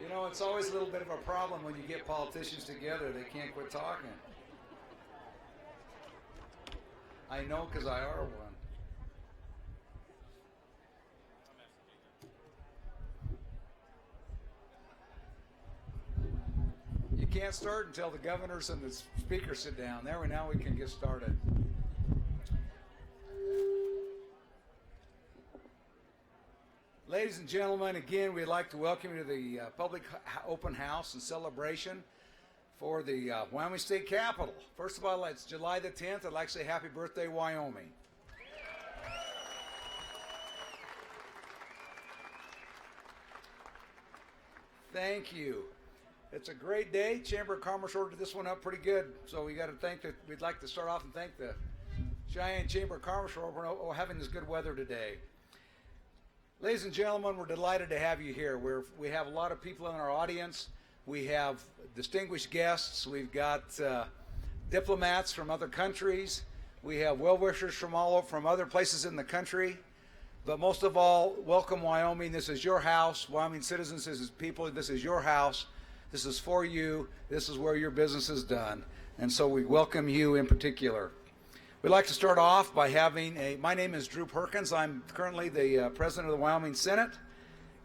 You know, it's always a little bit of a problem when you get politicians together. They can't quit talking. I know because I are one. You can't start until the governors and the speakers sit down. Now we can get started. Ladies and gentlemen, again, we'd like to welcome you to the public open house and celebration for the Wyoming State Capitol. First of all, it's July the 10th. I'd like to say happy birthday, Wyoming. Thank you. It's a great day. Chamber of Commerce ordered this one up pretty good, so we got to thank that. We'd like to start off and thank the Cheyenne Chamber of Commerce for having this good weather today. Ladies and gentlemen, we're delighted to have you here. We have a lot of people in our audience. We have distinguished guests. We've got diplomats from other countries. We have well-wishers from other places in the country. But most of all, welcome Wyoming. This is your house. Wyoming citizens, this is people. This is your house. This is for you. This is where your business is done. And so we welcome you in particular. We'd like to start off by my name is Drew Perkins. I'm currently the president of the Wyoming Senate,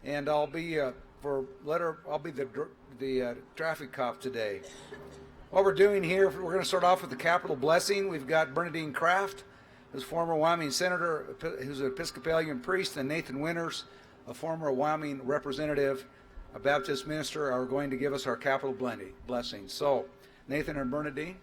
and I'll be the traffic cop today. What we're doing here, we're going to start off with the Capitol blessing. We've got Bernadine Kraft, who's a former Wyoming senator, who's an Episcopalian priest, and Nathan Winters, a former Wyoming representative, a Baptist minister, are going to give us our Capitol blessing. So, Nathan and Bernadine.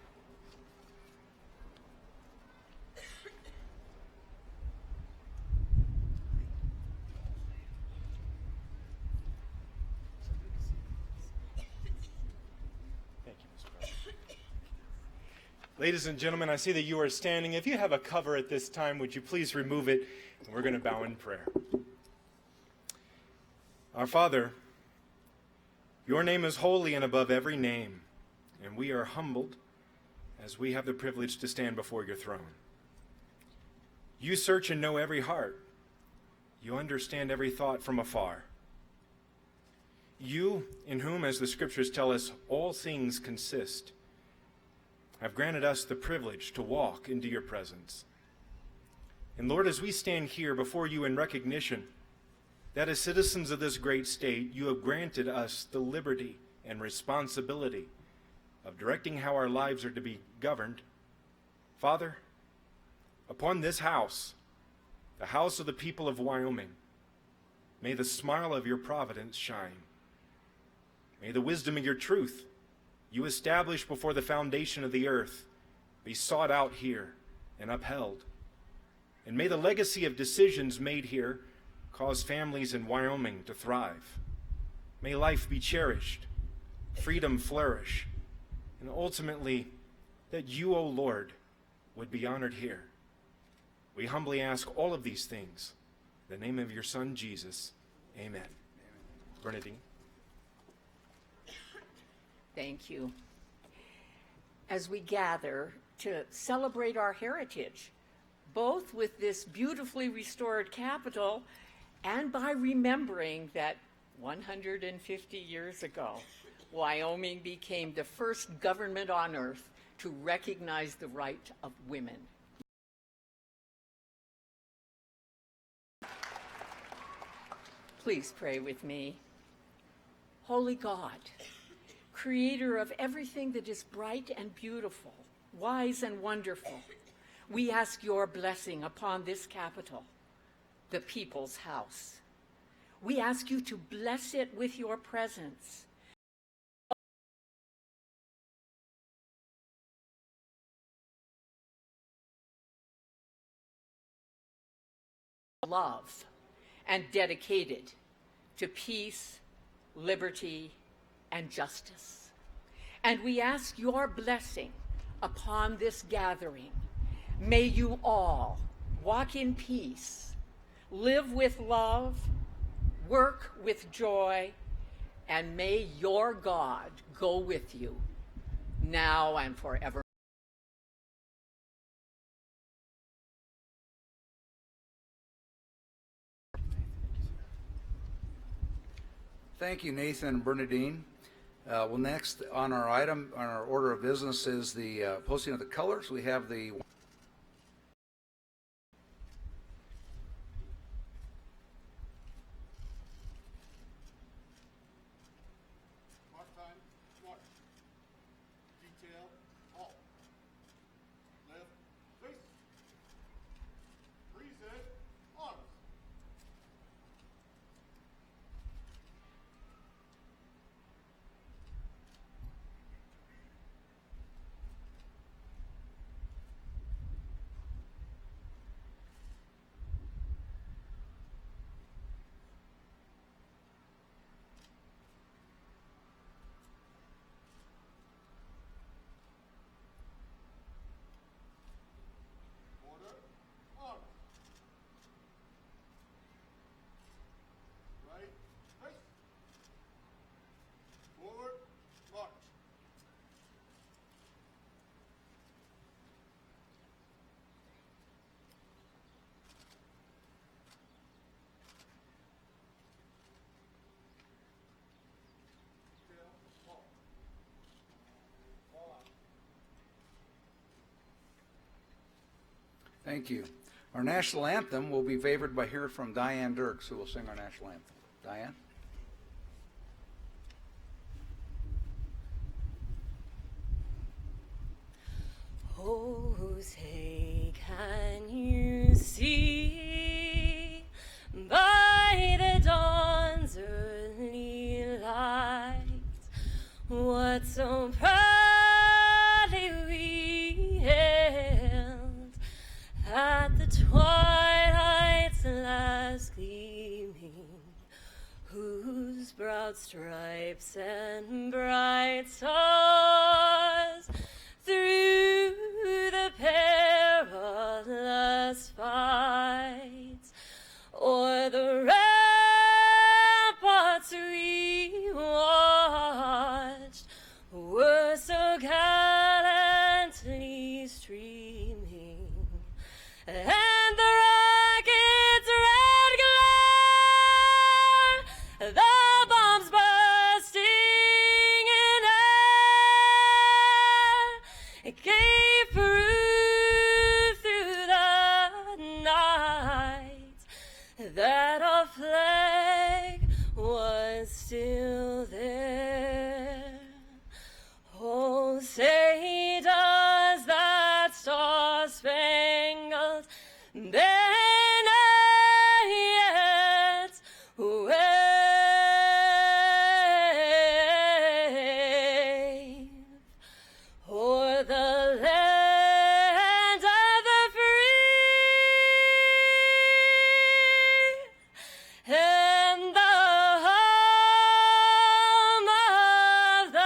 Ladies and gentlemen, I see that you are standing. If you have a cover at this time, would you please remove it? And we're going to bow in prayer. Our Father, your name is holy and above every name, and we are humbled as we have the privilege to stand before your throne. You search and know every heart. You understand every thought from afar. You, in whom, as the scriptures tell us, all things consist, have granted us the privilege to walk into your presence. And Lord, as we stand here before you in recognition that as citizens of this great state, you have granted us the liberty and responsibility of directing how our lives are to be governed, Father, upon this house, the house of the people of Wyoming, may the smile of your providence shine. May the wisdom of your truth you established before the foundation of the earth be sought out here and upheld. And may the legacy of decisions made here cause families in Wyoming to thrive. May life be cherished, freedom flourish, and ultimately that you, O Lord, would be honored here. We humbly ask all of these things in the name of your Son, Jesus. Amen. Bernadine. Thank you. As we gather to celebrate our heritage, both with this beautifully restored Capitol and by remembering that 150 years ago, Wyoming became the first government on earth to recognize the right of women. Please pray with me. Holy God, creator of everything that is bright and beautiful, wise and wonderful, we ask your blessing upon this Capitol, the people's house. We ask you to bless it with your presence. Love and dedicated to peace, liberty, and justice. And we ask your blessing upon this gathering. May you all walk in peace, live with love, work with joy, and may your God go with you now and forever. Thank you, Nathan and Bernadine. Well, next on our order of business is the posting of the colors. We have the Mark time, march. Detail, halt. Left, face. Reset, arms. Order, arms. Right, face. Forward, march. Detail, halt. Fall out. Thank you. Our national anthem will be favored by hearing from Diane Dirks, who will sing our national anthem. Diane? Oh, say, can you see by the dawn's early light what so proudly we hailed at the twilight's last gleaming, whose broad stripes and bright stars through the perilous fights o'er the ramparts we watched were so gallantly streaming, and the rocket's red glare, the bombs bursting in air, gave proof through the night that our flag was still there. Oh, say does that star-spangled banner yet wave o'er the land of the free and the home of the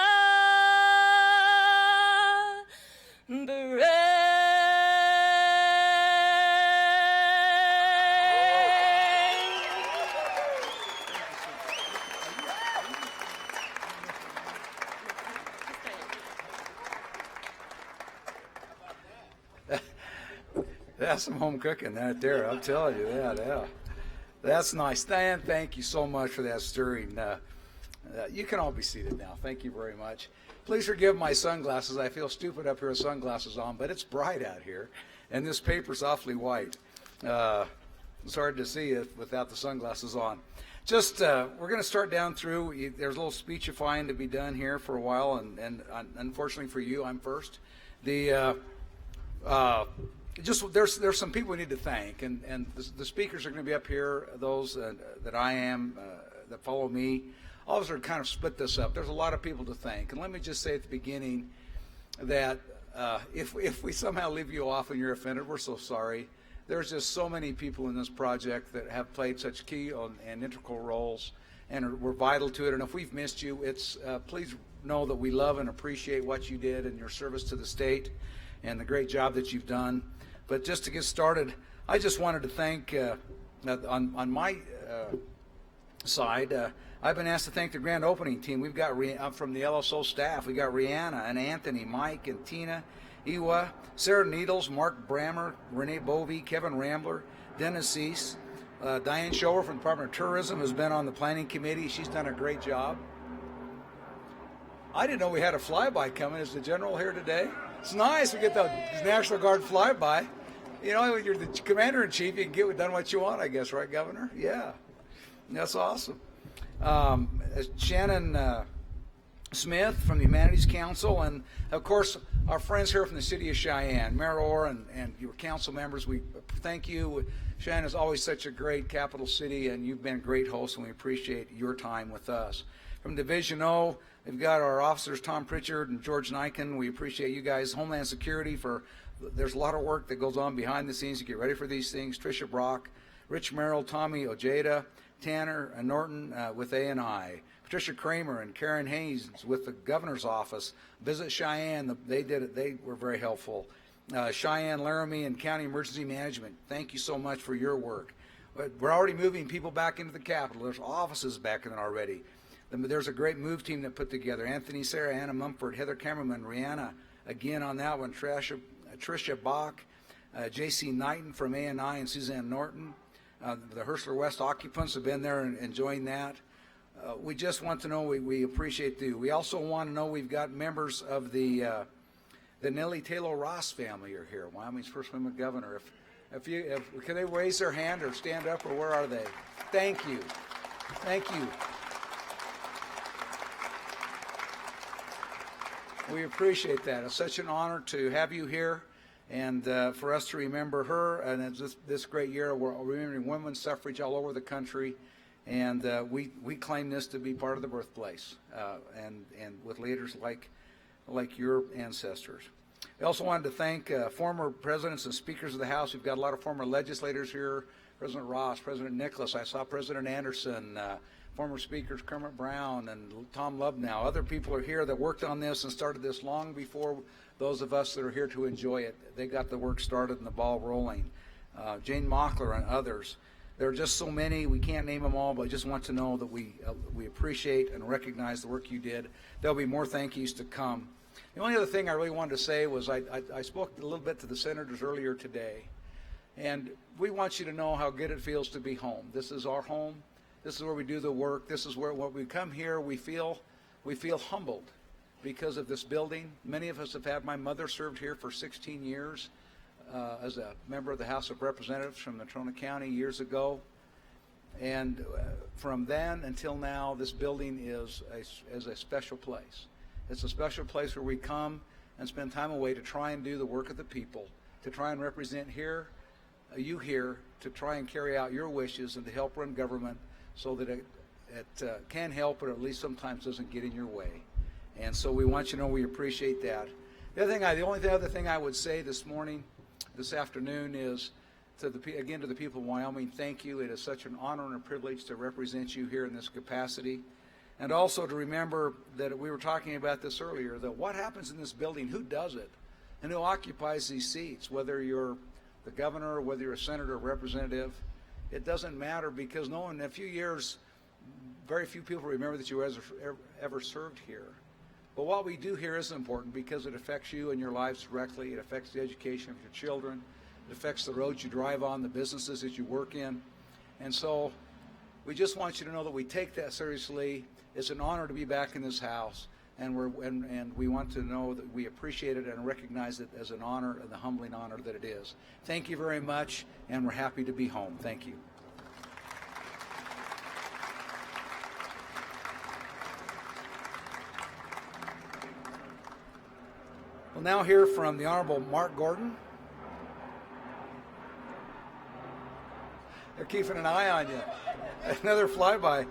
brave. That's some home cooking right there. I'm telling you that. Yeah, that's nice. Diane, thank you so much for that stirring. You can all be seated now. Thank you very much. Please forgive my sunglasses. I feel stupid up here with sunglasses on, but it's bright out here, and this paper's awfully white. It's hard to see it without the sunglasses on. Just, we're going to start down through. There's a little speechifying to be done here for a while, and unfortunately for you, I'm first. Just there's some people we need to thank, and the speakers are going to be up here. Those that I am, that follow me, all of us are kind of split this up. There's a lot of people to thank, and let me just say at the beginning that if we somehow leave you off and you're offended, we're so sorry. There's just so many people in this project that have played such key and integral roles and were vital to it. And if we've missed you, it's please know that we love and appreciate what you did and your service to the state and the great job that you've done. But just to get started, I just wanted to thank, on my side, I've been asked to thank the grand opening team. We've got from the LSO staff, we got Rihanna and Anthony, Mike and Tina, Iwa, Sarah Needles, Mark Brammer, Renee Bovey, Kevin Rambler, Dennis Cease, Diane Schower from the Department of Tourism has been on the planning committee. She's done a great job. I didn't know we had a flyby coming. Is the general here today? It's nice to get the National Guard flyby. You know, when you're the commander-in-chief, you can get done what you want, I guess, right, Governor? Yeah, that's awesome. Shannon Smith from the Humanities Council, and of course our friends here from the city of Cheyenne, Mayor Orr and your council members, we thank you. Cheyenne is always such a great capital city, and you've been a great host, and we appreciate your time with us. From Division O, we've got our officers Tom Pritchard and George Niken. We appreciate you guys. Homeland Security, there's a lot of work that goes on behind the scenes to get ready for these things. Tricia Brock, Rich Merrill, Tommy Ojeda, Tanner and Norton with A&I. Patricia Kramer and Karen Hayes with the governor's office. Visit Cheyenne. They did it. They were very helpful. Cheyenne, Laramie, and County Emergency Management. Thank you so much for your work. But we're already moving people back into the Capitol. There's offices back in it already. There's a great move team that put together. Anthony, Sarah, Anna Mumford, Heather Camerman, Rihanna, again on that one. Tricia Bach, J.C. Knighton from A&I, and Suzanne Norton. The Herschler West occupants have been there and enjoying that. We just want to know we appreciate you. We also want to know we've got members of the Nellie Taylor Ross family are here. Wyoming's first women governor. If can they raise their hand or stand up, or where are they? Thank you. Thank you. We appreciate that. It's such an honor to have you here, and for us to remember her. And it's this great year, we're remembering women's suffrage all over the country, and we claim this to be part of the birthplace, and with leaders like your ancestors. We also wanted to thank former presidents and speakers of the House. We've got a lot of former legislators here. President Ross, President Nicholas. I saw President Anderson. Former speakers Kermit Brown and Tom Lubnow. Other people are here that worked on this and started this long before those of us that are here to enjoy it. They got the work started and the ball rolling. Jane Mockler and others. There are just so many. We can't name them all, but I just want to know that we appreciate and recognize the work you did. There'll be more thank yous to come. The only other thing I really wanted to say was I spoke a little bit to the senators earlier today, and we want you to know how good it feels to be home. This is our home. This is where we do the work. This is where when we come here, we feel humbled because of this building. Many of us have had, my mother served here for 16 years as a member of the House of Representatives from Natrona County years ago. And from then until now, this building is a special place. It's a special place where we come and spend time away to try and do the work of the people, to try and represent you here, to try and carry out your wishes and to help run government so that it can help, but at least sometimes doesn't get in your way. And so we want you to know we appreciate that. The only other thing I would say this afternoon is to the people of Wyoming, thank you. It is such an honor and a privilege to represent you here in this capacity. And also to remember that we were talking about this earlier, that what happens in this building, who does it, and who occupies these seats, whether you're the governor or whether you're a senator or representative, it doesn't matter, because in a few years, very few people remember that you ever served here. But what we do here is important because it affects you and your lives directly. It affects the education of your children. It affects the roads you drive on, the businesses that you work in. And so we just want you to know that we take that seriously. It's an honor to be back in this house, and we want to know that we appreciate it and recognize it as an honor and the humbling honor that it is. Thank you very much, and we're happy to be home. Thank you. We'll now hear from the Honorable Mark Gordon. They're keeping an eye on you. Another flyby.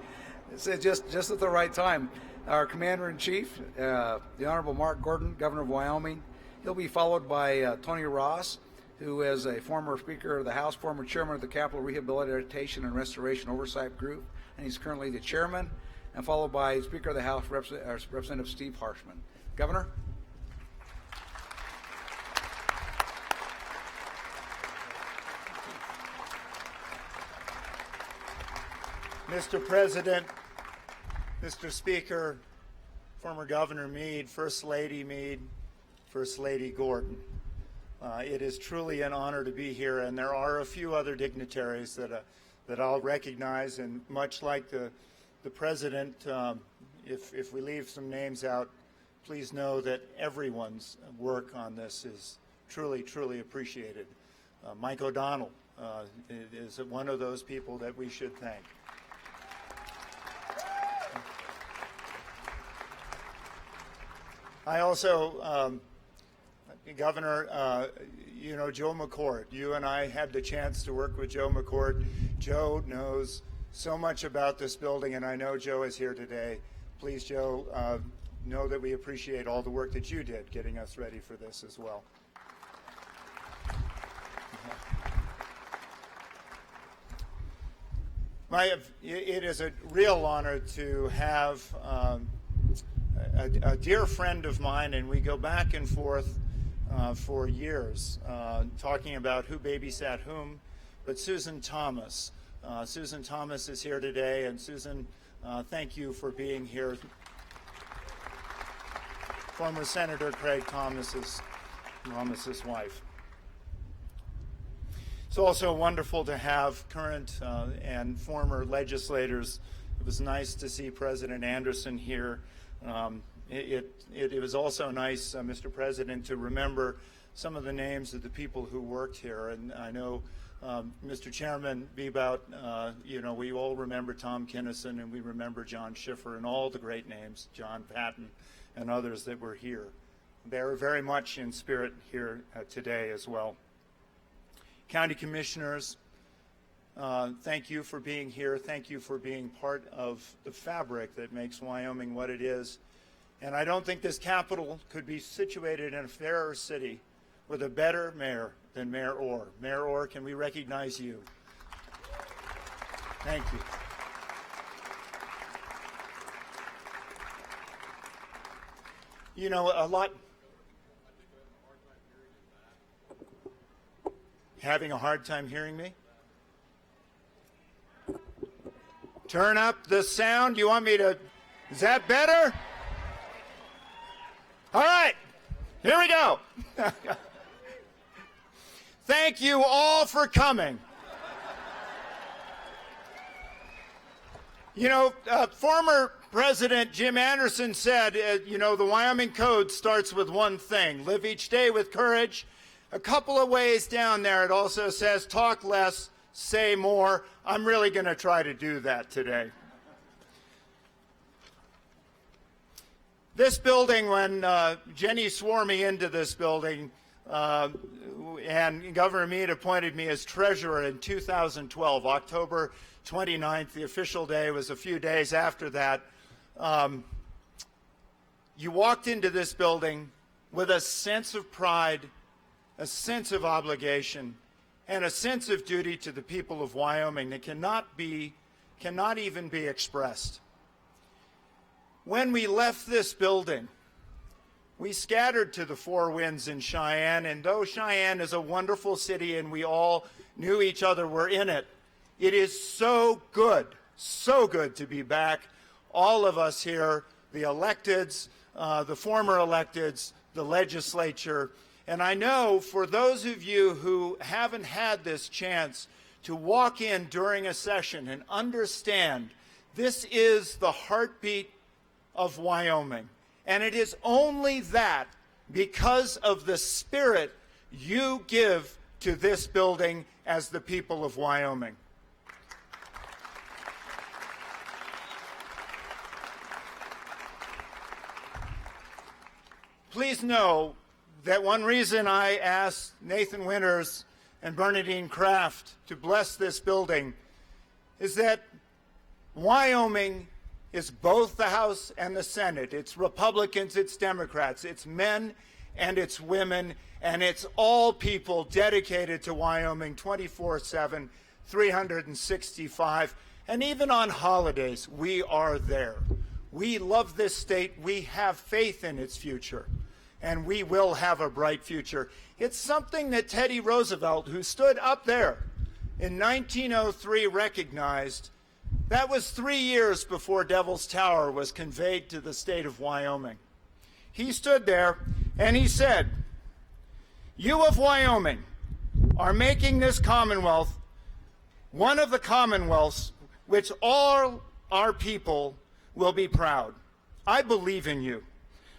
It's just at the right time. Our Commander-in-Chief, the Honorable Mark Gordon, Governor of Wyoming. He'll be followed by Tony Ross, who is a former Speaker of the House, former Chairman of the Capital Rehabilitation and Restoration Oversight Group, and he's currently the Chairman, and followed by Speaker of the House, Representative Steve Harshman. Governor? Mr. President, Mr. Speaker, former Governor Mead, First Lady Mead, First Lady Gordon. It is truly an honor to be here, and there are a few other dignitaries that that I'll recognize, and much like the President, if we leave some names out, please know that everyone's work on this is truly, truly appreciated. Mike O'Donnell is one of those people that we should thank. I also, Governor, you know, Joe McCord. You and I had the chance to work with Joe McCord. Joe knows so much about this building, and I know Joe is here today. Please, Joe, know that we appreciate all the work that you did getting us ready for this as well. It is a real honor to have a dear friend of mine, and we go back and forth for years talking about who babysat whom, but Susan Thomas. Susan Thomas is here today, and Susan, thank you for being here. Former Senator Craig Thomas's wife. It's also wonderful to have current and former legislators. It was nice to see President Anderson here. It was also nice, Mr. President, to remember some of the names of the people who worked here. And I know, Mr. Chairman Bebout, you know, we all remember Tom Kinnison, and we remember John Schiffer and all the great names, John Patton and others that were here. They are very much in spirit here today as well. County Commissioners, thank you for being here. Thank you for being part of the fabric that makes Wyoming what it is. And I don't think this capital could be situated in a fairer city with a better mayor than Mayor Orr. Mayor Orr, can we recognize you? Thank you. You know, a lot. Having a hard time hearing me? Turn up the sound. You want me to? Is that better? All right, here we go. Thank you all for coming. You know, former President Jim Anderson said, you know, the Wyoming Code starts with one thing: live each day with courage. A couple of ways down there, it also says, talk less, say more. I'm really going to try to do that today. This building, when Jenny swore me into this building, and Governor Mead appointed me as treasurer in 2012, October 29th, the official day was a few days after that. You walked into this building with a sense of pride, a sense of obligation, and a sense of duty to the people of Wyoming that cannot even be expressed. When we left this building, we scattered to the four winds in Cheyenne, and though Cheyenne is a wonderful city and we all knew each other were in it, it is so good to be back. All of us here, the electeds, the former electeds, the legislature. And I know for those of you who haven't had this chance to walk in during a session and understand this is the heartbeat of Wyoming. And it is only that because of the spirit you give to this building as the people of Wyoming. Please know that one reason I asked Nathan Winters and Bernadine Kraft to bless this building is that Wyoming is both the House and the Senate. It's Republicans, it's Democrats, it's men and it's women, and it's all people dedicated to Wyoming 24/7, 365, and even on holidays, we are there. We love this state, we have faith in its future, and we will have a bright future. It's something that Teddy Roosevelt, who stood up there in 1903, recognized. That was 3 years before Devil's Tower was conveyed to the state of Wyoming. He stood there and he said, "You of Wyoming are making this Commonwealth one of the commonwealths which all our people will be proud. I believe in you.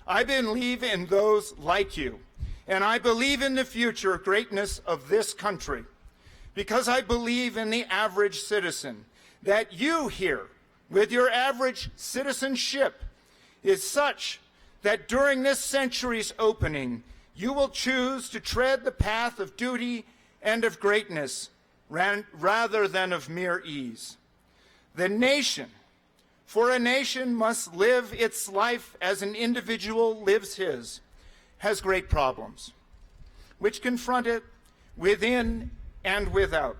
I believe in those like you. And I believe in the future greatness of this country, because I believe in the average citizen, that you here, with your average citizenship, is such that during this century's opening, you will choose to tread the path of duty and of greatness rather than of mere ease. The nation, for a nation must live its life as an individual lives his, has great problems, which confront it within and without.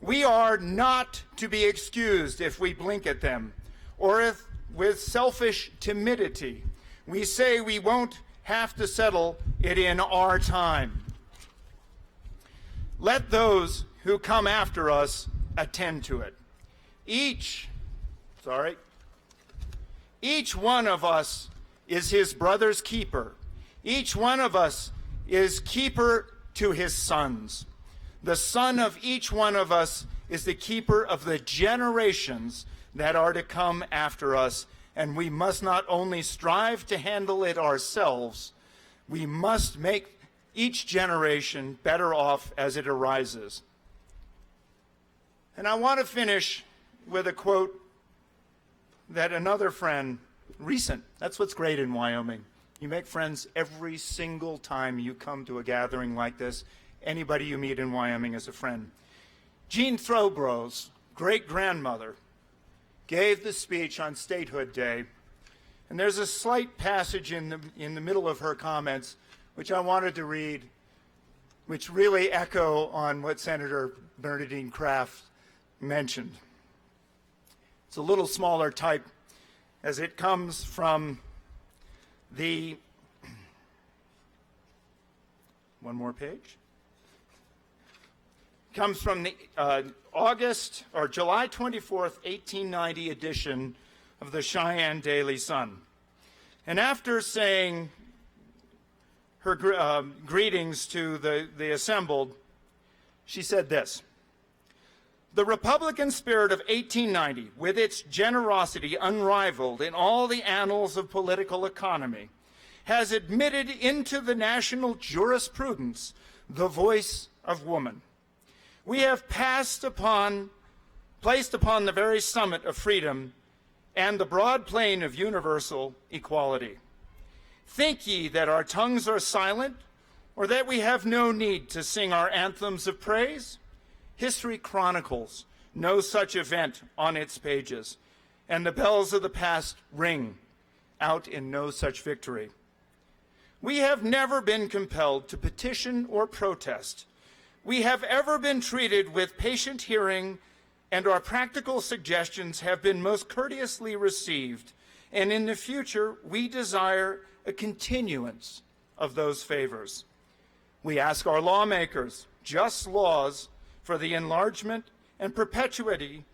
We are not to be excused if we blink at them, or if with selfish timidity we say we won't have to settle it in our time. Let those who come after us attend to it. Each one of us is his brother's keeper. Each one of us is keeper to his sons. The son of each one of us is the keeper of the generations that are to come after us, and we must not only strive to handle it ourselves, we must make each generation better off as it arises. And I want to finish with a quote that another friend, recent, that's what's great in Wyoming. You make friends every single time you come to a gathering like this. Anybody you meet in Wyoming is a friend. Jean Throbro's great-grandmother gave the speech on Statehood Day, and there's a slight passage in the middle of her comments which I wanted to read, which really echo on what Senator Bernadine Kraft mentioned. It's a little smaller type as it comes from the, one more page, comes from the July 24th, 1890 edition of the Cheyenne Daily Sun. And after saying her greetings to the assembled, she said this: "The Republican spirit of 1890, with its generosity unrivaled in all the annals of political economy, has admitted into the national jurisprudence the voice of woman. We have placed upon the very summit of freedom and the broad plain of universal equality. Think ye that our tongues are silent, or that we have no need to sing our anthems of praise? History chronicles no such event on its pages, and the bells of the past ring out in no such victory. We have never been compelled to petition or protest. We have ever been treated with patient hearing, and our practical suggestions have been most courteously received, and in the future we desire a continuance of those favors. We ask our lawmakers just laws for the enlargement and perpetuity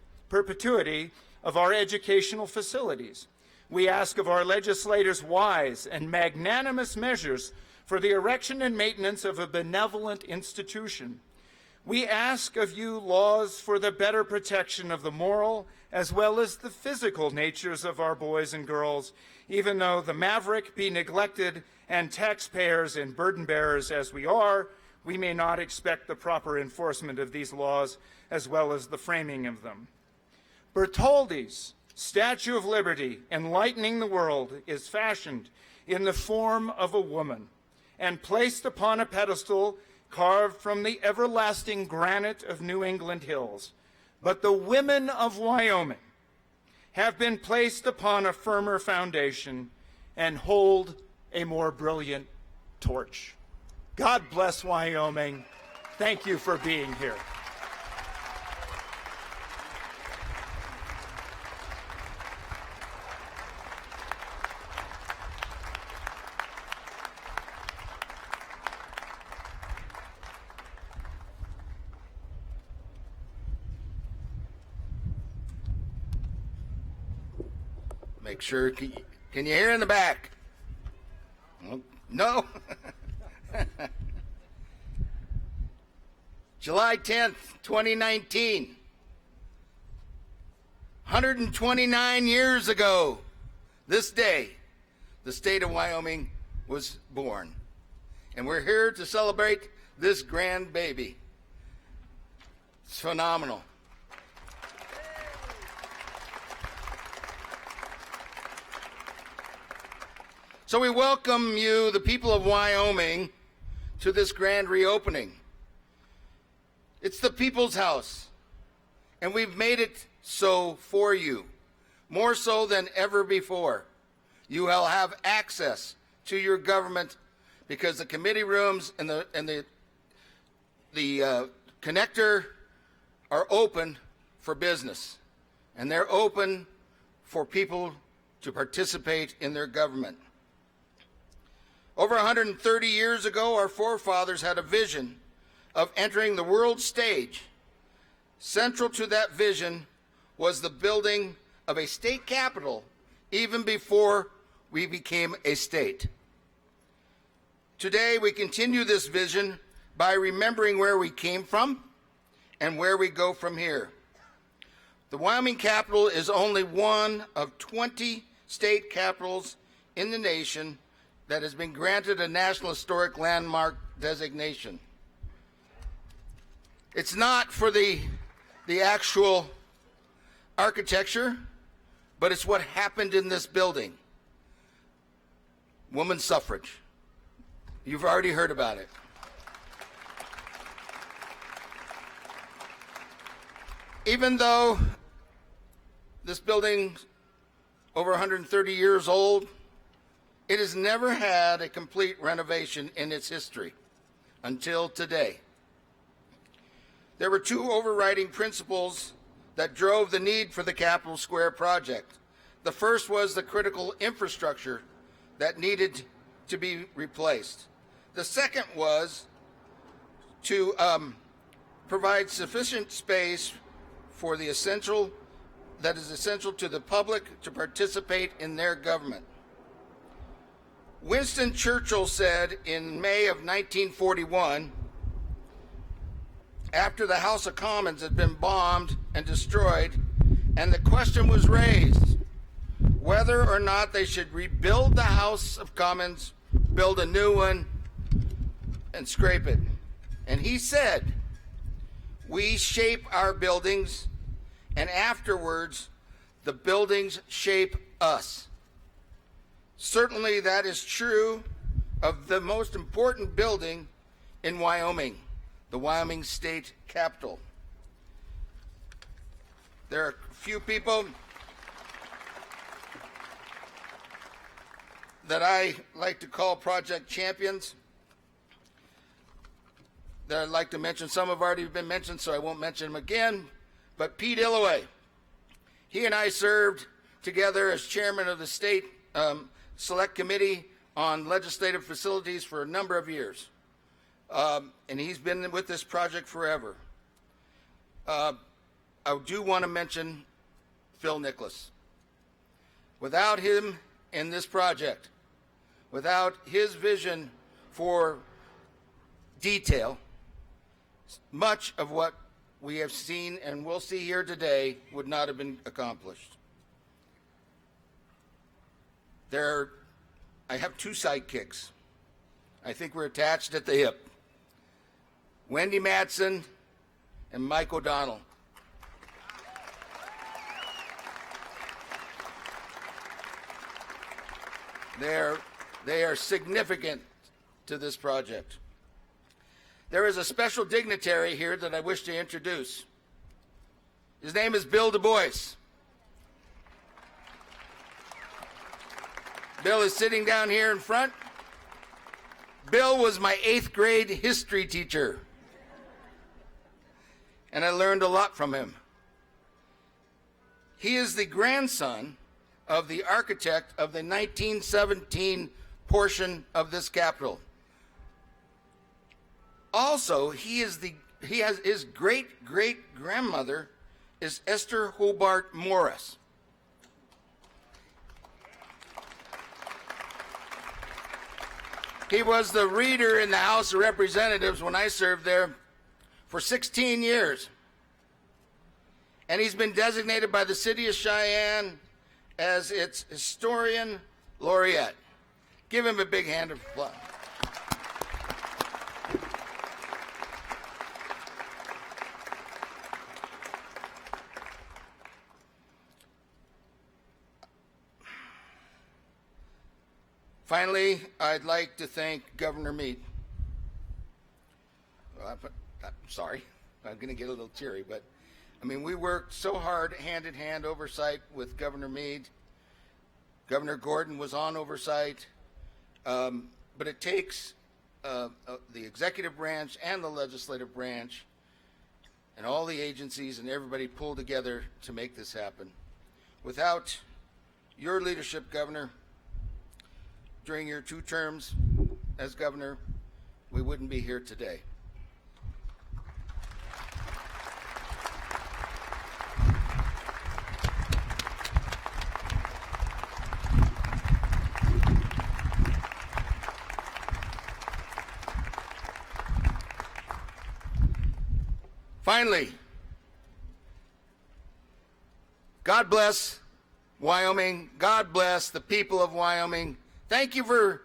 of our educational facilities. We ask of our legislators wise and magnanimous measures for the erection and maintenance of a benevolent institution. We ask of you laws for the better protection of the moral as well as the physical natures of our boys and girls, even though the maverick be neglected and taxpayers and burden bearers as we are, we may not expect the proper enforcement of these laws as well as the framing of them. Bertoldi's Statue of Liberty, enlightening the world, is fashioned in the form of a woman and placed upon a pedestal carved from the everlasting granite of New England hills. But the women of Wyoming have been placed upon a firmer foundation and hold a more brilliant torch. God bless Wyoming. Thank you for being here. Make sure, can you hear in the back? No? July 10th, 2019. 129 years ago, this day, the state of Wyoming was born. And we're here to celebrate this grand baby. It's phenomenal. So we welcome you, the people of Wyoming, to this grand reopening. It's the people's house, and we've made it so for you, more so than ever before. You will have access to your government because the committee rooms and the connector are open for business, and they're open for people to participate in their government. Over 130 years ago, our forefathers had a vision of entering the world stage. Central to that vision was the building of a state capital even before we became a state. Today, we continue this vision by remembering where we came from and where we go from here. The Wyoming Capitol is only one of 20 state capitals in the nation that has been granted a National Historic Landmark designation. It's not for the actual architecture, but it's what happened in this building. Women's suffrage. You've already heard about it. Even though this building over 130 years old, it has never had a complete renovation in its history until today. There were two overriding principles that drove the need for the Capitol Square project. The first was the critical infrastructure that needed to be replaced. The second was to provide sufficient space for the essential to the public to participate in their government. Winston Churchill said in May of 1941, after the House of Commons had been bombed and destroyed, and the question was raised whether or not they should rebuild the House of Commons, build a new one, and scrape it. And he said, "We shape our buildings, and afterwards, the buildings shape us." Certainly that is true of the most important building in Wyoming, the Wyoming State Capitol. There are a few people that I like to call project champions that I'd like to mention. Some have already been mentioned, so I won't mention them again. But Pete Illoway, he and I served together as chairman of the state Select Committee on Legislative Facilities for a number of years. And he's been with this project forever. I do want to mention Phil Nicholas. Without him in this project, without his vision for detail, much of what we have seen and will see here today would not have been accomplished. I have two sidekicks. I think we're attached at the hip. Wendy Madsen and Mike O'Donnell. They are significant to this project. There is a special dignitary here that I wish to introduce. His name is Bill Du Bois. Bill is sitting down here in front. Bill was my 8th grade history teacher, and I learned a lot from him. He is the grandson of the architect of the 1917 portion of this Capitol. Also, his great-great-grandmother is Esther Hobart Morris. He was the reader in the House of Representatives when I served there for 16 years. And he's been designated by the city of Cheyenne as its historian laureate. Give him a big hand of applause. Finally, I'd like to thank Governor Mead. I'm sorry, I'm going to get a little teary, but I mean, we worked so hard, hand-in-hand oversight with Governor Mead. Governor Gordon was on oversight, but it takes the executive branch and the legislative branch and all the agencies and everybody pull together to make this happen. Without your leadership, Governor, during your 2 terms as governor, we wouldn't be here today. Finally, God bless Wyoming. God bless the people of Wyoming. Thank you for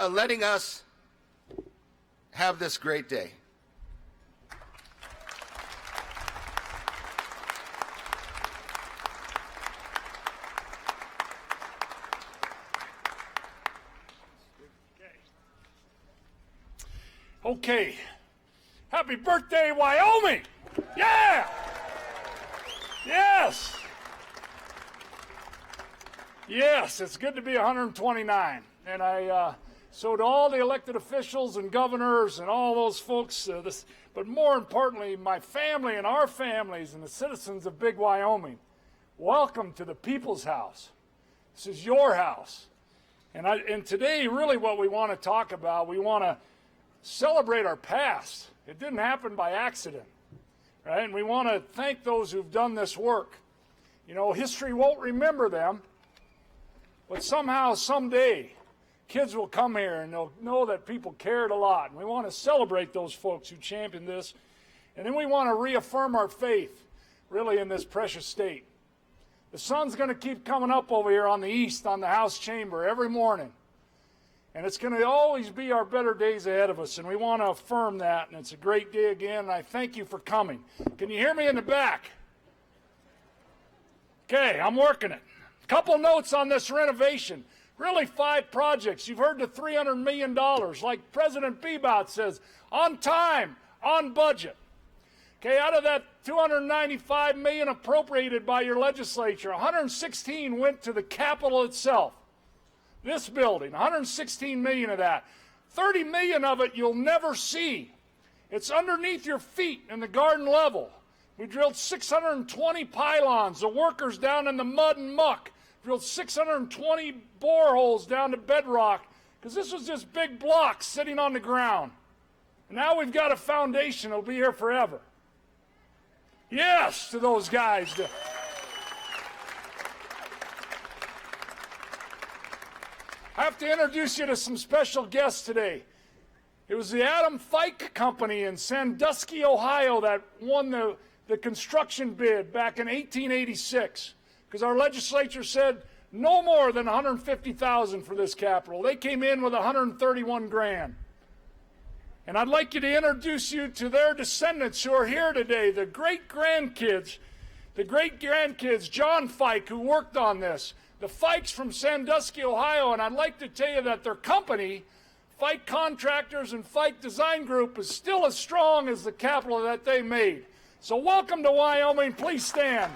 letting us have this great day. Okay. Happy birthday, Wyoming! Yeah! Yes! Yes, it's good to be 129. And so to all the elected officials and governors and all those folks, but more importantly, my family and our families and the citizens of Big Wyoming, welcome to the People's House. This is your house. And today, really what we want to talk about, we want to celebrate our past. It didn't happen by accident, right? And we want to thank those who've done this work. You know, history won't remember them, but somehow, someday, kids will come here and they'll know that people cared a lot. And we want to celebrate those folks who championed this. And then we want to reaffirm our faith, really, in this precious state. The sun's going to keep coming up over here on the east, on the House chamber, every morning. And it's going to always be our better days ahead of us, and we want to affirm that, and it's a great day again, and I thank you for coming. Can you hear me in the back? Okay, I'm working it. A couple notes on this renovation. Really 5 projects. You've heard the $300 million. Like President Bebout says, on time, on budget. Okay, out of that $295 million appropriated by your legislature, 116 went to the Capitol itself. This building, 116 million of that. 30 million of it you'll never see. It's underneath your feet in the garden level. We drilled 620 pylons. The workers down in the mud and muck drilled 620 boreholes down to bedrock because this was just big blocks sitting on the ground. And now we've got a foundation that'll be here forever. Yes, to those guys. I have to introduce you to some special guests today. It was the Adam Fike Company in Sandusky, Ohio that won the construction bid back in 1886 because our legislature said no more than $150,000 for this Capitol. They came in with $131 grand. And I'd like you to introduce you to their descendants who are here today, the great-grandkids, John Fike, who worked on this. The Fikes from Sandusky, Ohio, and I'd like to tell you that their company, Fike Contractors and Fike Design Group, is still as strong as the Capitol that they made. So welcome to Wyoming. Please stand.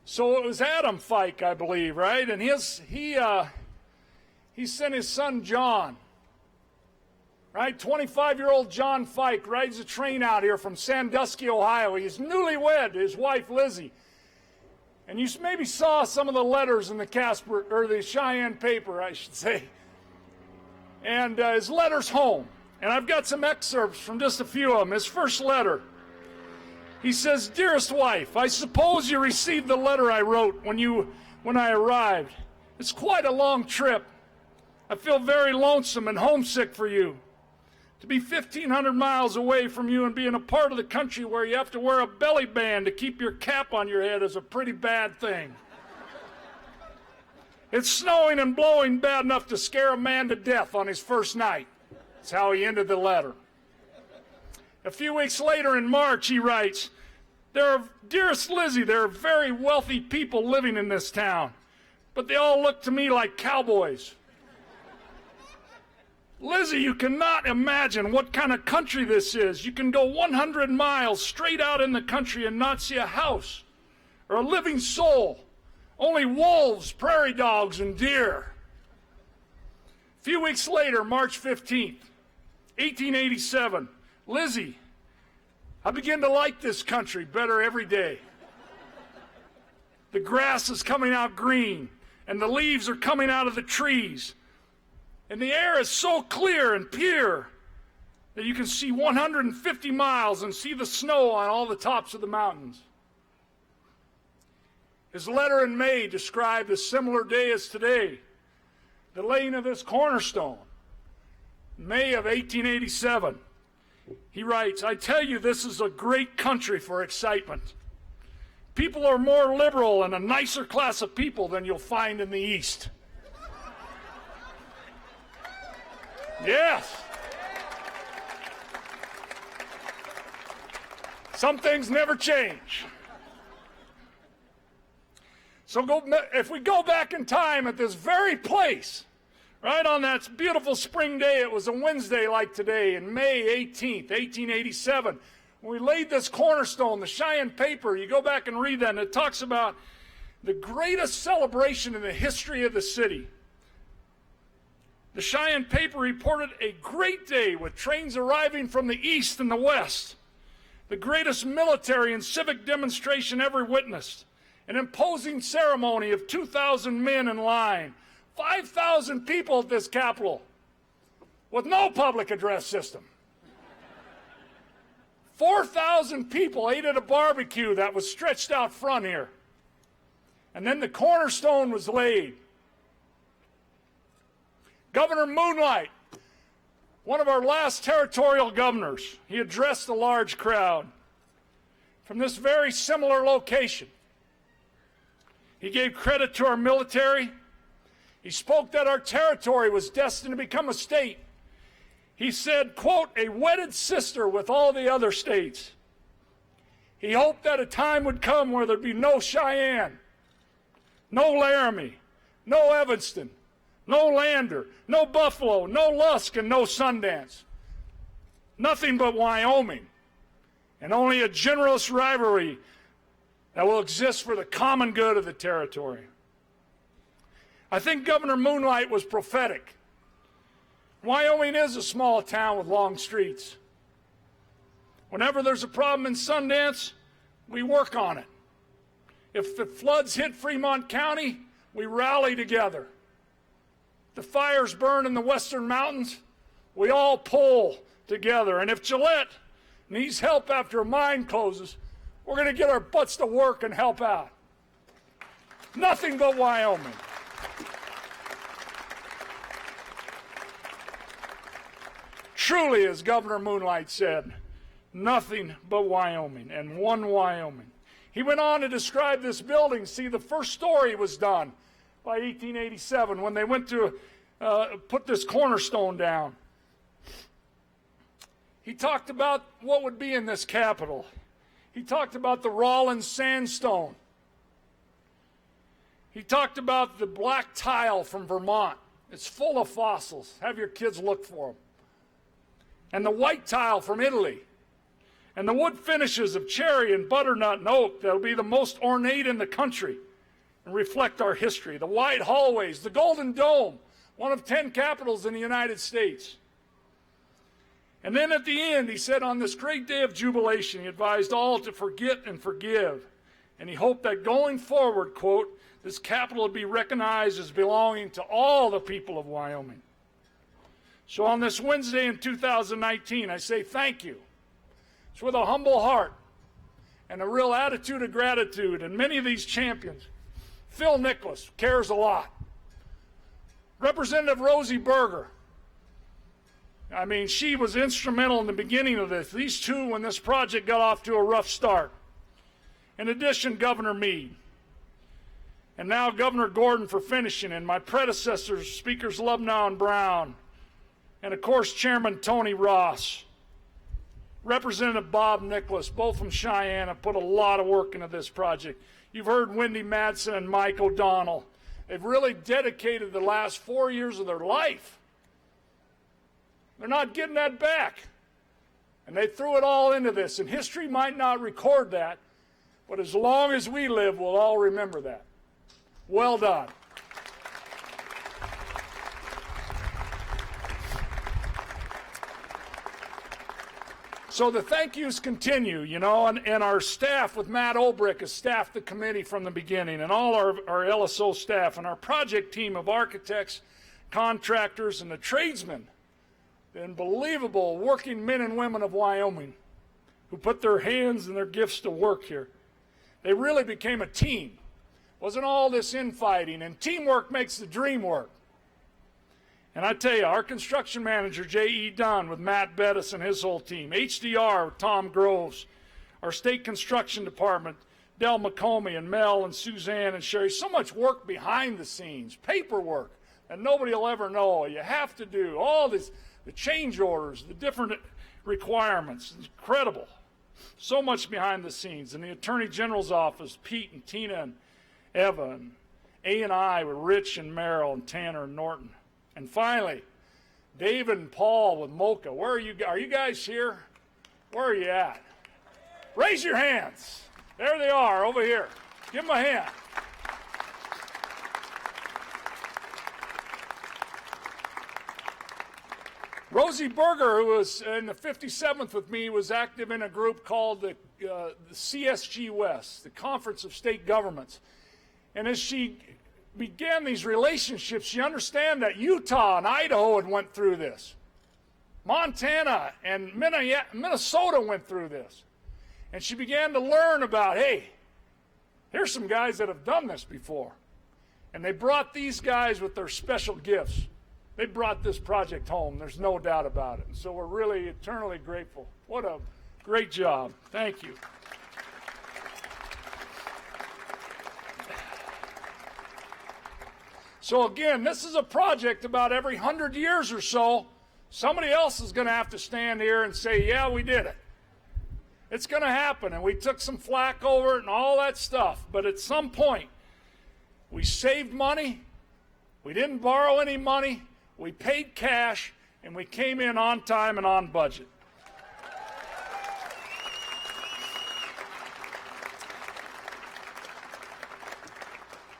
So it was Adam Fike, I believe, right? And he sent his son John. Right, 25-year-old John Fike rides a train out here from Sandusky, Ohio. He's newlywed to his wife, Lizzie. And you maybe saw some of the letters in the Casper, or the Cheyenne paper, I should say. And his letters home. And I've got some excerpts from just a few of them. His first letter. He says, "Dearest wife, I suppose you received the letter I wrote when I arrived. It's quite a long trip. I feel very lonesome and homesick for you. To be 1,500 miles away from you and be in a part of the country where you have to wear a belly band to keep your cap on your head is a pretty bad thing. It's snowing and blowing bad enough to scare a man to death on his first night." That's how he ended the letter. A few weeks later in March, he writes, "Dearest Lizzie, there are very wealthy people living in this town, but they all look to me like cowboys. Lizzie, you cannot imagine what kind of country this is. You can go 100 miles straight out in the country and not see a house or a living soul. Only wolves, prairie dogs, and deer." A few weeks later, March 15th, 1887, "Lizzie, I begin to like this country better every day. The grass is coming out green, and the leaves are coming out of the trees. And the air is so clear and pure that you can see 150 miles and see the snow on all the tops of the mountains." His letter in May described a similar day as today, the laying of this cornerstone, May of 1887. He writes, "I tell you, this is a great country for excitement. People are more liberal and a nicer class of people than you'll find in the East." Yes. Some things never change. So if we go back in time at this very place, right on that beautiful spring day, it was a Wednesday like today, in May 18th, 1887, when we laid this cornerstone, the Cheyenne paper, you go back and read that, and it talks about the greatest celebration in the history of the city. The Cheyenne paper reported a great day with trains arriving from the east and the west, the greatest military and civic demonstration ever witnessed, an imposing ceremony of 2,000 men in line, 5,000 people at this Capitol with no public address system. 4,000 people ate at a barbecue that was stretched out front here. And then the cornerstone was laid. Governor Moonlight, one of our last territorial governors, he addressed a large crowd from this very similar location. He gave credit to our military. He spoke that our territory was destined to become a state. He said, quote, "a wedded sister with all the other states." He hoped that a time would come where there'd be no Cheyenne, no Laramie, no Evanston, no Lander, no Buffalo, no Lusk, and no Sundance. Nothing but Wyoming, and only a generous rivalry that will exist for the common good of the territory. I think Governor Moonlight was prophetic. Wyoming is a small town with long streets. Whenever there's a problem in Sundance, we work on it. If the floods hit Fremont County, we rally together. The fires burn in the western mountains, we all pull together. And if Gillette needs help after a mine closes, we're going to get our butts to work and help out. Nothing but Wyoming. Truly, as Governor Moonlight said, nothing but Wyoming, and one Wyoming. He went on to describe this building. See, the first story was done by 1887 when they went to put this cornerstone down. He talked about what would be in this Capitol. He talked about the Rawlins sandstone. He talked about the black tile from Vermont. It's full of fossils. Have your kids look for them. And the white tile from Italy. And the wood finishes of cherry and butternut and oak that will be the most ornate in the country and reflect our history. The wide hallways, the Golden Dome, one of 10 capitals in the United States. And then at the end, he said, on this great day of jubilation, he advised all to forget and forgive. And he hoped that going forward, quote, this Capitol would be recognized as belonging to all the people of Wyoming. So on this Wednesday in 2019, I say thank you. It's with a humble heart and a real attitude of gratitude. And many of these champions, Phil Nicholas cares a lot. Representative Rosie Berger, I mean, she was instrumental in the beginning of this. These two, when this project got off to a rough start. In addition, Governor Mead. And now Governor Gordon for finishing, and my predecessors, Speakers Lubnow and Brown, and of course Chairman Tony Ross, Representative Bob Nicholas, both from Cheyenne, have put a lot of work into this project. You've heard Wendy Madsen and Mike O'Donnell. They've really dedicated the last 4 years of their life. They're not getting that back. And they threw it all into this, and history might not record that, but as long as we live, we'll all remember that. Well done. So the thank yous continue, you know, and our staff with Matt Olbrich has staffed the committee from the beginning, and all our LSO staff and our project team of architects, contractors, and the tradesmen, the unbelievable working men and women of Wyoming who put their hands and their gifts to work here. They really became a team. Wasn't all this infighting, and teamwork makes the dream work. And I tell you, our construction manager, J.E. Dunn, with Matt Bettis and his whole team, HDR with Tom Groves, our state construction department, Del McComey and Mel and Suzanne and Sherry, so much work behind the scenes, paperwork that nobody will ever know. You have to do all this, the change orders, the different requirements. It's incredible. So much behind the scenes. In the Attorney General's office, Pete and Tina and Eva, and A&I with Rich and Merrill and Tanner and Norton. And finally, David and Paul with Mocha. Where are you? Are you guys here? Where are you at? Raise your hands. There they are, over here. Give them a hand. Rosie Berger, who was in the 57th with me, was active in a group called the CSG West, the Conference of State Governments. And as she began these relationships, she understood that Utah and Idaho had went through this. Montana and Minnesota went through this. And she began to learn about, hey, here's some guys that have done this before. And they brought these guys with their special gifts. They brought this project home. There's no doubt about it. And so we're really eternally grateful. What a great job. Thank you. So again, this is a project about every 100 years or so, somebody else is going to have to stand here and say, yeah, we did it. It's going to happen, and we took some flack over it and all that stuff. But at some point, we saved money, we didn't borrow any money, we paid cash, and we came in on time and on budget.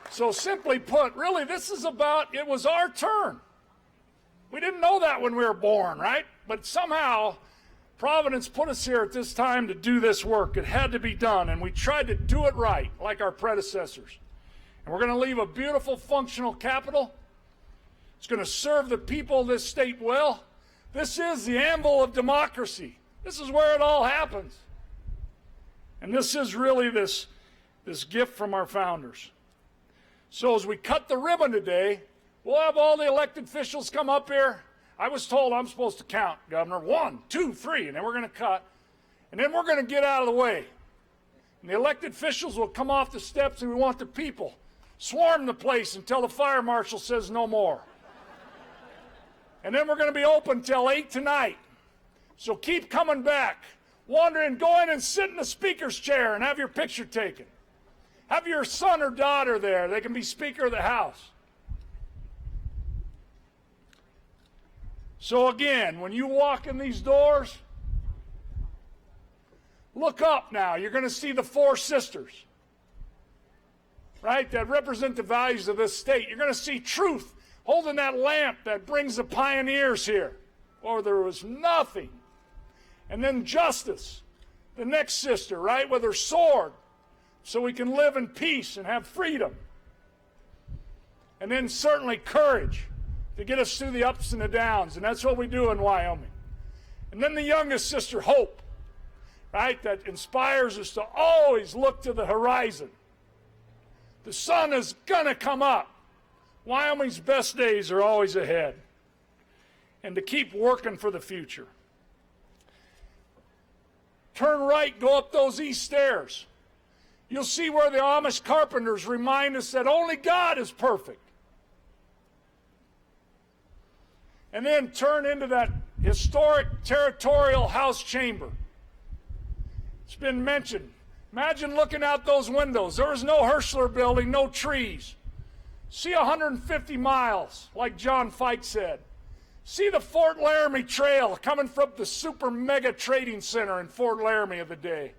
So simply put, really, this is about, it was our turn. We didn't know that when we were born, right? But somehow, Providence put us here at this time to do this work. It had to be done, and we tried to do it right, like our predecessors. And we're going to leave a beautiful, functional capital. It's going to serve the people of this state well. This is the anvil of democracy. This is where it all happens. And this is really this gift from our founders. So as we cut the ribbon today, we'll have all the elected officials come up here. I was told I'm supposed to count, Governor. 1, 2, 3, and then we're going to cut. And then we're going to get out of the way. And the elected officials will come off the steps, and we want the people swarm the place until the fire marshal says no more. And then we're going to be open till 8 tonight. So keep coming back. Wandering, go in and sit in the speaker's chair and have your picture taken. Have your son or daughter there. They can be Speaker of the House. So again, when you walk in these doors, look up now. You're going to see the 4 sisters, right, that represent the values of this state. You're going to see truth holding that lamp that brings the pioneers here. Or there was nothing. And then justice, the next sister, right, with her sword, so we can live in peace and have freedom. And then certainly courage to get us through the ups and the downs, and that's what we do in Wyoming. And then the youngest sister, Hope, right, that inspires us to always look to the horizon. The sun is going to come up. Wyoming's best days are always ahead. And to keep working for the future. Turn right, go up those east stairs. You'll see where the Amish carpenters remind us that only God is perfect. And then turn into that historic territorial house chamber. It's been mentioned. Imagine looking out those windows. There was no Herschler building, no trees. See 150 miles, like John Fike said. See the Fort Laramie Trail coming from the super mega trading center in Fort Laramie of the day.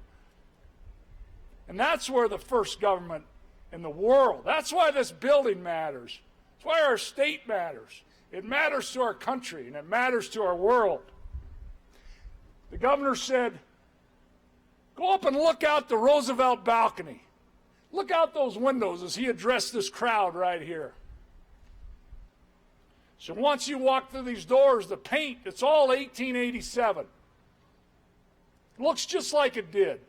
And that's where the first government in the world, that's why this building matters. That's why our state matters. It matters to our country and it matters to our world. The governor said, go up and look out the Roosevelt balcony. Look out those windows as he addressed this crowd right here. So once you walk through these doors, the paint, it's all 1887. It looks just like it did.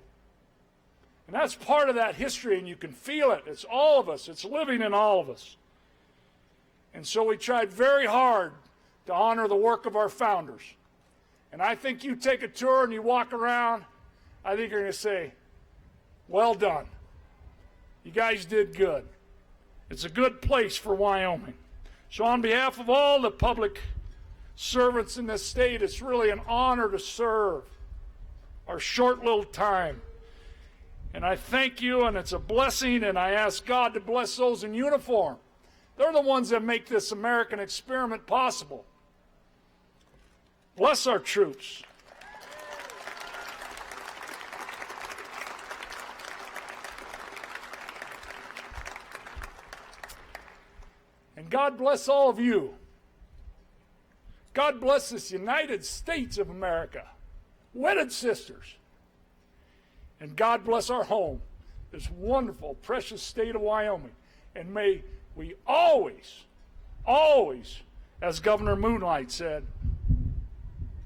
And that's part of that history, and you can feel it. It's all of us. It's living in all of us. And so we tried very hard to honor the work of our founders. And I think you take a tour and you walk around, I think you're going to say, well done. You guys did good. It's a good place for Wyoming. So on behalf of all the public servants in this state, it's really an honor to serve our short little time. And I thank you, and it's a blessing, and I ask God to bless those in uniform. They're the ones that make this American experiment possible. Bless our troops. And God bless all of you. God bless this United States of America, wedded sisters. And God bless our home, this wonderful, precious state of Wyoming. And may we always, always, as Governor Moonlight said,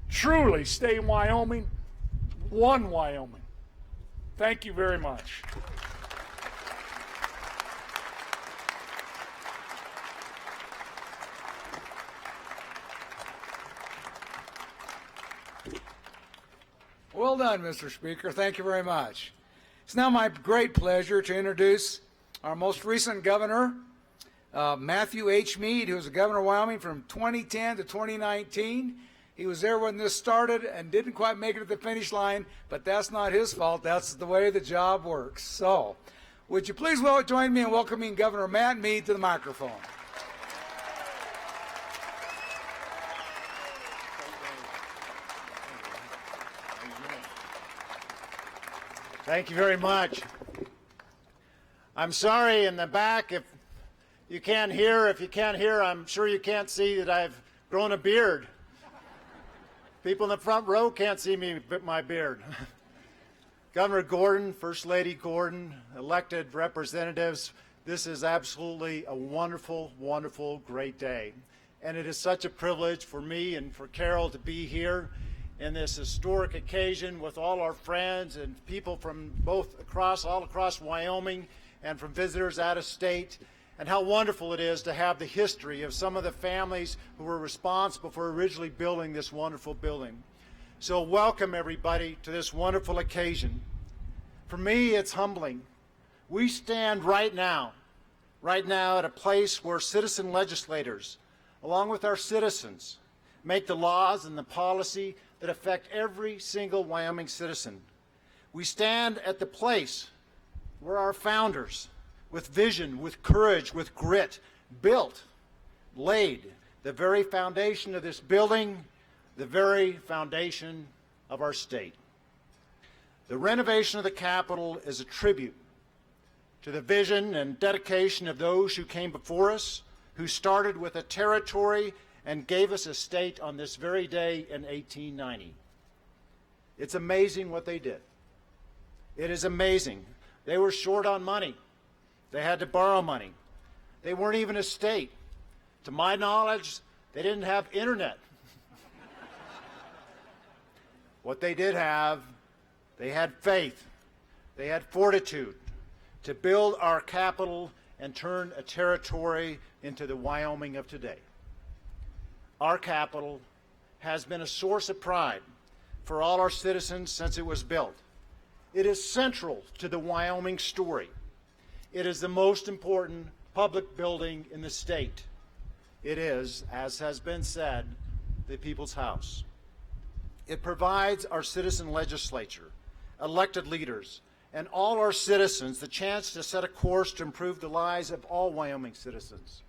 truly stay in Wyoming, one Wyoming. Thank you very much. Well done, Mr. Speaker. Thank you very much. It's now my great pleasure to introduce our most recent governor, Matthew H. Mead, who was the governor of Wyoming from 2010 to 2019. He was there when this started and didn't quite make it to the finish line, but that's not his fault. That's the way the job works. So, would you please join me in welcoming Governor Matt Mead to the microphone? Thank you very much. I'm sorry in the back if you can't hear. If you can't hear, I'm sure you can't see that I've grown a beard. People in the front row can't see me but my beard. Governor Gordon, First Lady Gordon, elected representatives, this is absolutely a wonderful, wonderful, great day. And it is such a privilege for me and for Carol to be here in this historic occasion with all our friends and people from all across Wyoming and from visitors out of state, and how wonderful it is to have the history of some of the families who were responsible for originally building this wonderful building. So welcome everybody to this wonderful occasion. For me, it's humbling. We stand right now at a place where citizen legislators, along with our citizens, make the laws and the policy that affect every single Wyoming citizen. We stand at the place where our founders, with vision, with courage, with grit, laid the very foundation of this building, the very foundation of our state. The renovation of the Capitol is a tribute to the vision and dedication of those who came before us, who started with a territory and gave us a state on this very day in 1890. It's amazing what they did. It is amazing. They were short on money. They had to borrow money. They weren't even a state. To my knowledge, they didn't have internet. What they did have, They had faith. They had fortitude to build our capital and turn a territory into the Wyoming of today. Our capital has been a source of pride for all our citizens since it was built. It is central to the Wyoming story. It is the most important public building in the state. It is, as has been said, the people's house. It provides our citizen legislature, elected leaders, and all our citizens the chance to set a course to improve the lives of all Wyoming citizens,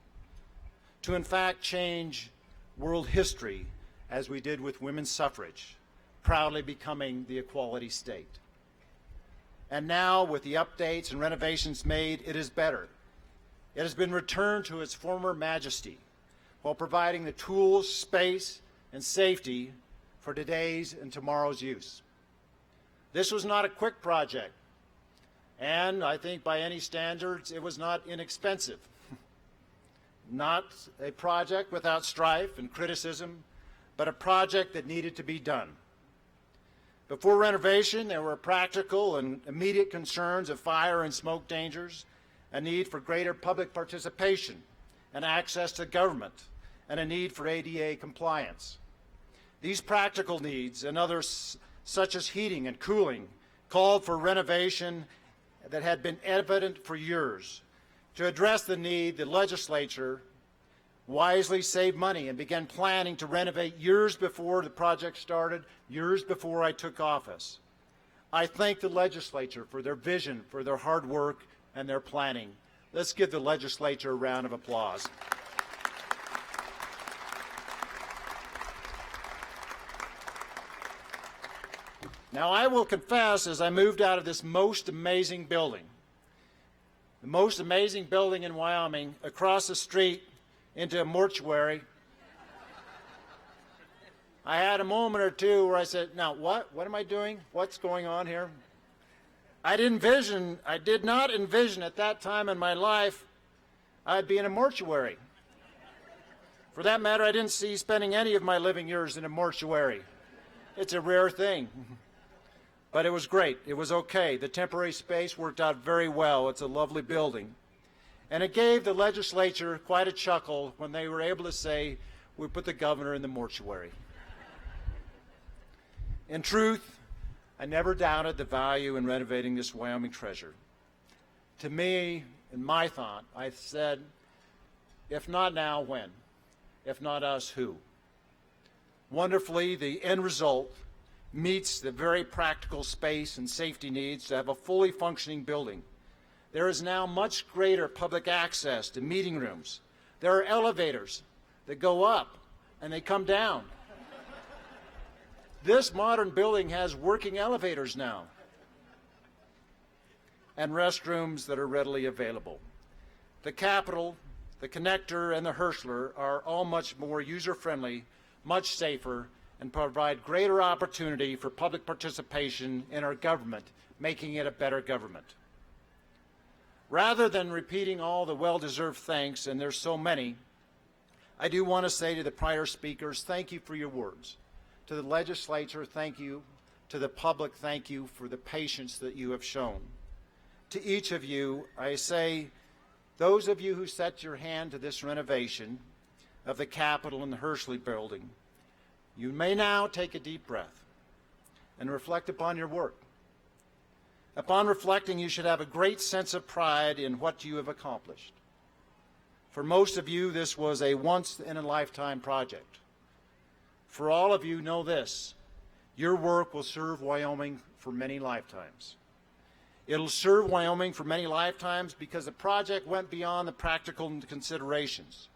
to in fact change world history as we did with women's suffrage, proudly becoming the equality state. And now, with the updates and renovations made, it is better. It has been returned to its former majesty while providing the tools, space, and safety for today's and tomorrow's use. This was not a quick project, and I think by any standards it was not inexpensive. Not a project without strife and criticism, but a project that needed to be done. Before renovation, there were practical and immediate concerns of fire and smoke dangers, a need for greater public participation and access to government, and a need for ADA compliance. These practical needs and others such as heating and cooling called for renovation that had been evident for years. To address the need, the legislature wisely saved money and began planning to renovate years before the project started, years before I took office. I thank the legislature for their vision, for their hard work, and their planning. Let's give the legislature a round of applause. Now, I will confess, as I moved out of this most amazing building, the most amazing building in Wyoming, across the street into a mortuary, I had a moment or two where I said, now what? What am I doing? What's going on here? I did not envision at that time in my life I'd be in a mortuary. For that matter, I didn't see spending any of my living years in a mortuary. It's a rare thing. But it was great. It was okay. The temporary space worked out very well. It's a lovely building. And it gave the legislature quite a chuckle when they were able to say, we put the governor in the mortuary. In truth, I never doubted the value in renovating this Wyoming treasure. To me, in my thought, I said, if not now, when? If not us, who? Wonderfully, the end result meets the very practical space and safety needs to have a fully functioning building. There is now much greater public access to meeting rooms. There are elevators that go up and they come down. This modern building has working elevators now and restrooms that are readily available. The Capitol, the Connector, and the Hirschler are all much more user-friendly, much safer, and provide greater opportunity for public participation in our government, making it a better government. Rather than repeating all the well-deserved thanks, and there's so many, I do want to say to the prior speakers, thank you for your words. To the legislature, thank you. To the public, thank you for the patience that you have shown. To each of you, I say, those of you who set your hand to this renovation of the Capitol and the Hirschler building, you may now take a deep breath and reflect upon your work. Upon reflecting, you should have a great sense of pride in what you have accomplished. For most of you, this was a once-in-a-lifetime project. For all of you, know this: your work will serve Wyoming for many lifetimes. It'll serve Wyoming for many lifetimes because the project went beyond the practical considerations.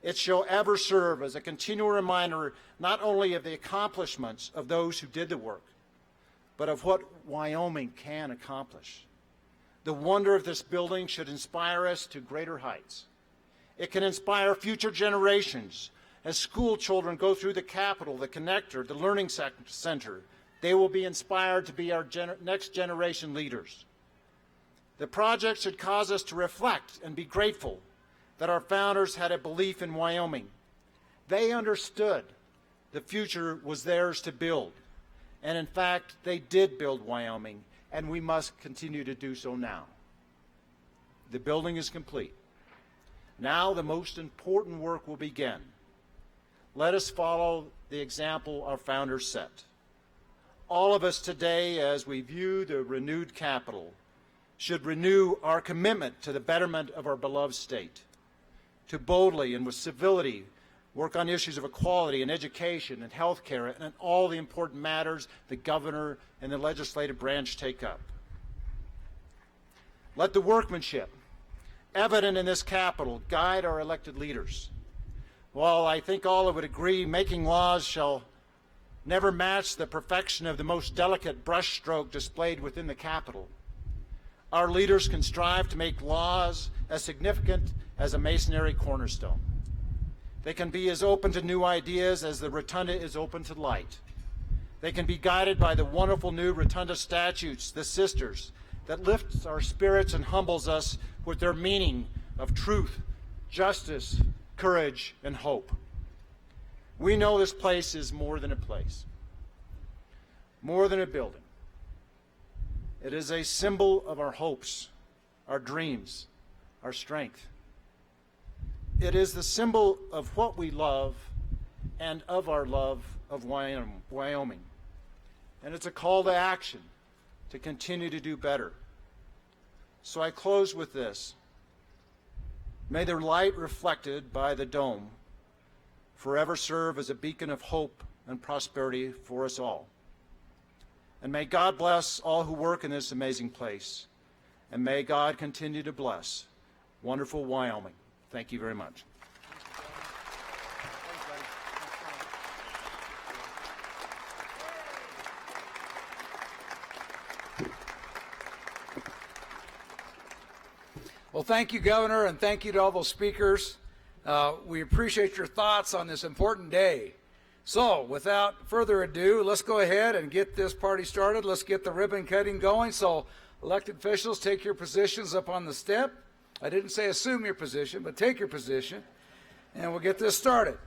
It shall ever serve as a continual reminder not only of the accomplishments of those who did the work, but of what Wyoming can accomplish. The wonder of this building should inspire us to greater heights. It can inspire future generations. As school children go through the Capitol, the Connector, the Learning Center, they will be inspired to be our next generation leaders. The project should cause us to reflect and be grateful that our founders had a belief in Wyoming. They understood the future was theirs to build, And in fact, they did build Wyoming, and we must continue to do so now. The building is complete. Now the most important work will begin. Let us follow the example our founders set. All of us today, as we view the renewed Capitol, should renew our commitment to the betterment of our beloved state, to boldly and with civility work on issues of equality and education and health care and all the important matters the governor and the legislative branch take up. Let the workmanship evident in this Capitol guide our elected leaders. While I think all would agree making laws shall never match the perfection of the most delicate brushstroke displayed within the Capitol, our leaders can strive to make laws as significant as a masonry cornerstone. They can be as open to new ideas as the rotunda is open to light. They can be guided by the wonderful new rotunda statutes, the sisters, that lifts our spirits and humbles us with their meaning of truth, justice, courage, and hope. We know this place is more than a place, more than a building. It is a symbol of our hopes, our dreams, our strength. It is the symbol of what we love and of our love of Wyoming. And it's a call to action to continue to do better. So I close with this. May the light reflected by the dome forever serve as a beacon of hope and prosperity for us all. And may God bless all who work in this amazing place. And may God continue to bless wonderful Wyoming. Thank you very much. Well, thank you, Governor, and thank you to all those speakers. We appreciate your thoughts on this important day. So, without further ado, let's go ahead and get this party started. Let's get the ribbon cutting going. So, elected officials, take your positions up on the step. I didn't say assume your position, but take your position, and we'll get this started.